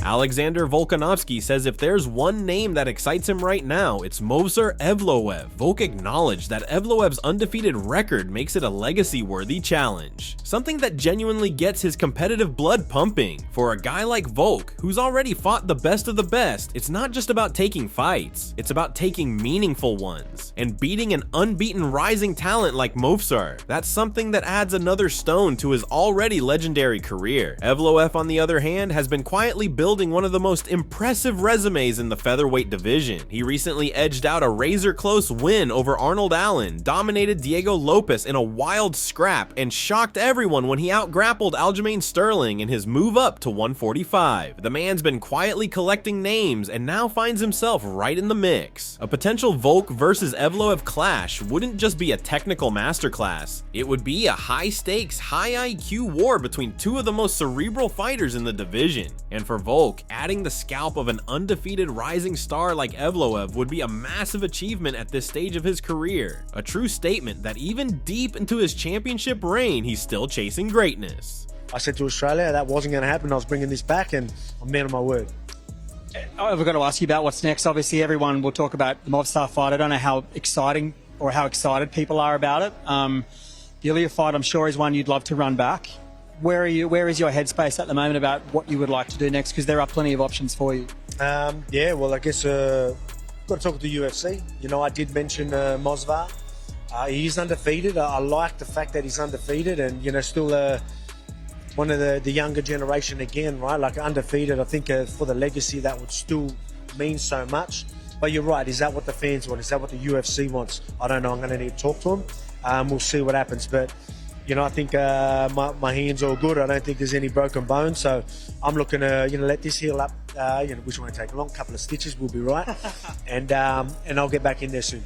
Alexander Volkanovski says if there's one name that excites him right now, it's Movsar Evloev. Volk acknowledged that Evloev's undefeated record makes it a legacy-worthy challenge. Something that genuinely gets his competitive blood pumping. For a guy like Volk, who's already fought the best of the best, it's not just about taking fights, it's about taking meaningful ones. And beating an unbeaten rising talent like Movsar. That's something that adds another stone to his already legendary career. Evloev, on the other hand, has been quietly building one of the most impressive resumes in the featherweight division. He recently edged out a razor-close win over Arnold Allen, dominated Diego Lopes in a wild scrap, and shocked everyone when he out-grappled Aljamain Sterling in his move up to 145. The man's been quietly collecting names and now finds himself right in the mix. A potential Volk versus Evloev clash wouldn't just be a technical masterclass, it would be a high-stakes, high-IQ war between two of the most cerebral fighters in the division. And for Volk, adding the scalp of an undefeated rising star like Evloev would be a massive achievement at this stage of his career. A true statement that even deep into his championship reign, he's still chasing greatness. I said to Australia that wasn't going to happen. I was bringing this back, and I'm man of my word. I've got to ask you about what's next. Obviously, everyone will talk about the Movsar fight. I don't know how exciting or how excited people are about it. The Ilia fight, I'm sure, is one you'd love to run back. Where is your headspace at the moment about what you would like to do next? Because there are plenty of options for you. Yeah, well, I guess got to talk to the UFC. You know, I did mention Movsar. He's undefeated. I like the fact that he's undefeated, and you know, still one of the younger generation again, right? Like undefeated. I think for the legacy that would still mean so much. But you're right. Is that what the fans want? Is that what the UFC wants? I don't know. I'm going to need to talk to him. We'll see what happens, but. You know, I think my hands are all good. I don't think there's any broken bones. So I'm looking to, let this heal up, which won't take long. Couple of stitches, we'll be right. And I'll get back in there soon.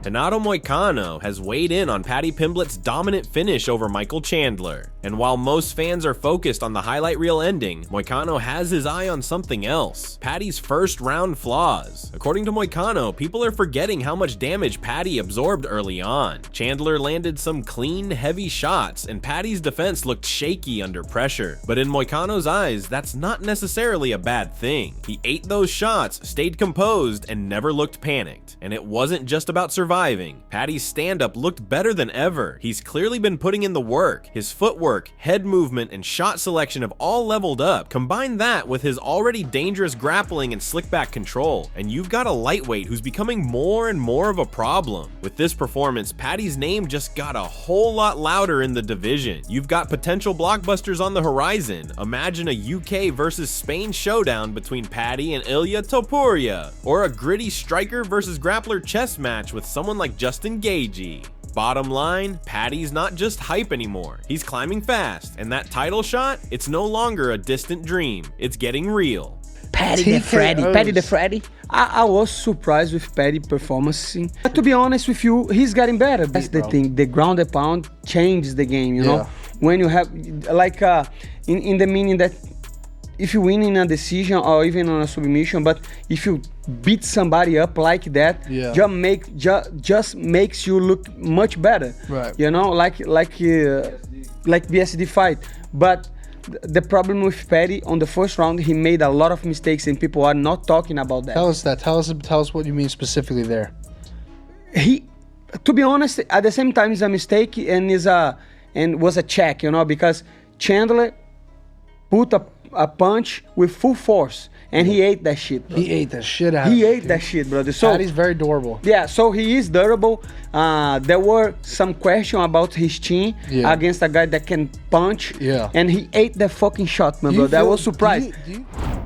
Renato Moicano has weighed in on Paddy Pimblett's dominant finish over Michael Chandler. And while most fans are focused on the highlight reel ending, Moicano has his eye on something else: Paddy's first round flaws. According to Moicano, people are forgetting how much damage Paddy absorbed early on. Chandler landed some clean, heavy shots, and Paddy's defense looked shaky under pressure. But in Moicano's eyes, that's not necessarily a bad thing. He ate those shots, stayed composed, and never looked panicked. And it wasn't just about surviving. Paddy's stand-up looked better than ever. He's clearly been putting in the work. His footwork, head movement, and shot selection have all leveled up. Combine that with his already dangerous grappling and slick back control, and you've got a lightweight who's becoming more and more of a problem. With this performance, Paddy's name just got a whole lot louder in the division. You've got potential blockbusters on the horizon. Imagine a UK versus Spain showdown between Paddy and Ilia Topuria, or a gritty striker versus grappler chess match with someone like Justin Gaethje. Bottom line, Paddy's not just hype anymore. He's climbing fast, and that title shot, it's no longer a distant dream. It's getting real. Paddy the Freddy. I was surprised with Paddy's performance. But to be honest with you, he's getting better. That's the thing. The ground and pound changes the game, you know? When you have, like, in the meaning that if you win in a decision or even on a submission, but if you beat somebody up like that, just makes you look much better. Right. You know, like BSD fight. But the problem with Paddy on the first round, he made a lot of mistakes, and people are not talking about that. Tell us that. Tell us what you mean specifically there. He, to be honest, at the same time, it's a mistake and was a check, you know, because Chandler put a punch with full force, and he ate that shit, brother. He ate the shit out of it. He ate that shit, brother. So Paddy's very durable. Yeah, so he is durable. There were some question about his chin against a guy that can punch. Yeah. And he ate that fucking shot, man, brother. I was surprised.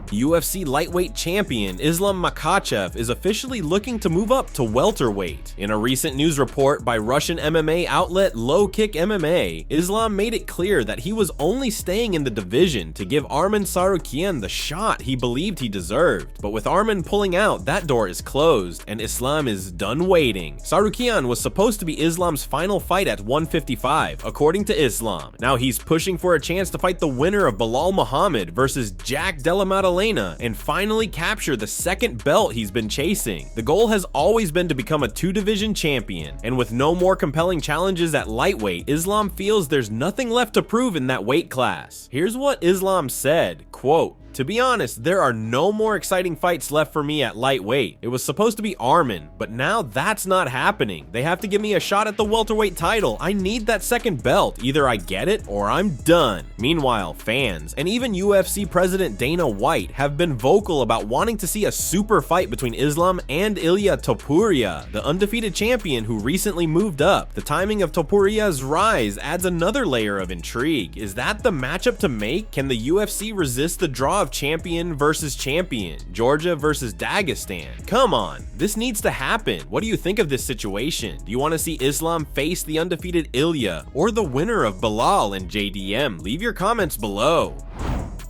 UFC lightweight champion Islam Makhachev is officially looking to move up to welterweight. In a recent news report by Russian MMA outlet Low Kick MMA, Islam made it clear that he was only staying in the division to give Arman Tsarukyan the shot he believed he deserved. But with Arman pulling out, that door is closed, and Islam is done waiting. Tsarukyan was supposed to be Islam's final fight at 155, according to Islam. Now he's pushing for a chance to fight the winner of Bilal Muhammad versus Jack Della Maddalena and finally capture the second belt he's been chasing. The goal has always been to become a two-division champion, and with no more compelling challenges at lightweight, Islam feels there's nothing left to prove in that weight class. Here's what Islam said, quote, To be honest, there are no more exciting fights left for me at lightweight. It was supposed to be Arman, but now that's not happening. They have to give me a shot at the welterweight title. I need that second belt. Either I get it or I'm done. Meanwhile, fans, and even UFC President Dana White have been vocal about wanting to see a super fight between Islam and Ilia Topuria, the undefeated champion who recently moved up. The timing of Topuria's rise adds another layer of intrigue. Is that the matchup to make? Can the UFC resist the draw of champion versus champion, Georgia versus Dagestan? Come on, this needs to happen. What do you think of this situation? Do you want to see Islam face the undefeated Ilia or the winner of Bilal and JDM? Leave your comments below.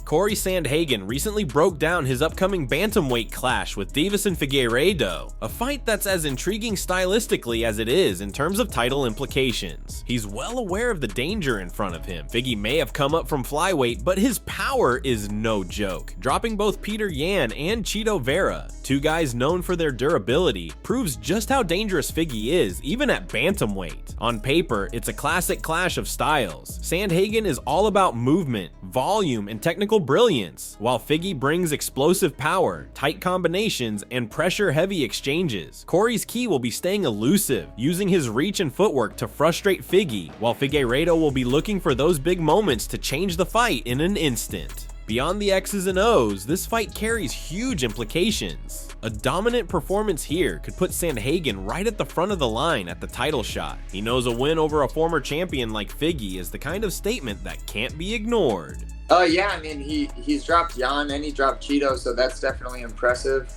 Cory Sandhagen recently broke down his upcoming bantamweight clash with Deiveson Figueiredo, a fight that's as intriguing stylistically as it is in terms of title implications. He's well aware of the danger in front of him. Figgy may have come up from flyweight, but his power is no joke, dropping both Peter Yan and Chito Vera, two guys known for their durability, proves just how dangerous Figgy is, even at bantamweight. On paper, it's a classic clash of styles. Sandhagen is all about movement, volume, and technical brilliance, while Figgy brings explosive power, tight combinations, and pressure-heavy exchanges. Cory's key will be staying elusive, using his reach and footwork to frustrate Figgy, while Figueiredo will be looking for those big moments to change the fight in an instant. Beyond the X's and O's, this fight carries huge implications. A dominant performance here could put Sandhagen right at the front of the line at the title shot. He knows a win over a former champion like Figgy is the kind of statement that can't be ignored. Yeah, I mean, he's dropped Jan and he dropped Cheeto, so that's definitely impressive.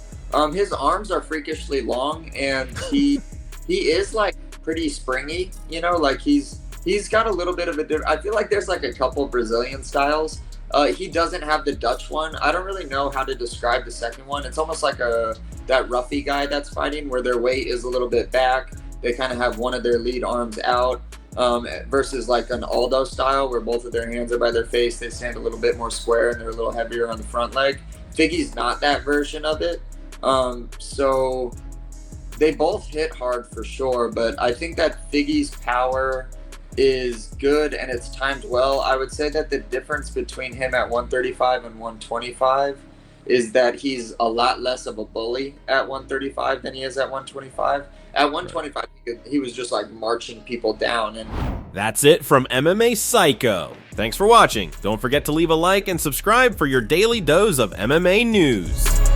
His arms are freakishly long, and he is like pretty springy, you know, like he's got a little bit of a I feel like there's like a couple Brazilian styles. He doesn't have the Dutch one. I don't really know how to describe the second one. It's almost like that roughy guy that's fighting, where their weight is a little bit back. They kind of have one of their lead arms out. Versus like an Aldo style where both of their hands are by their face. They stand a little bit more square and they're a little heavier on the front leg. Figgy's not that version of it. So they both hit hard for sure, but I think that Figgy's power is good and it's timed well. I would say that the difference between him at 135 and 125 is that he's a lot less of a bully at 135 than he is at 125. At 125, he was just like marching people down. And that's it from MMA Psycho. Thanks for watching. Don't forget to leave a like and subscribe for your daily dose of MMA news.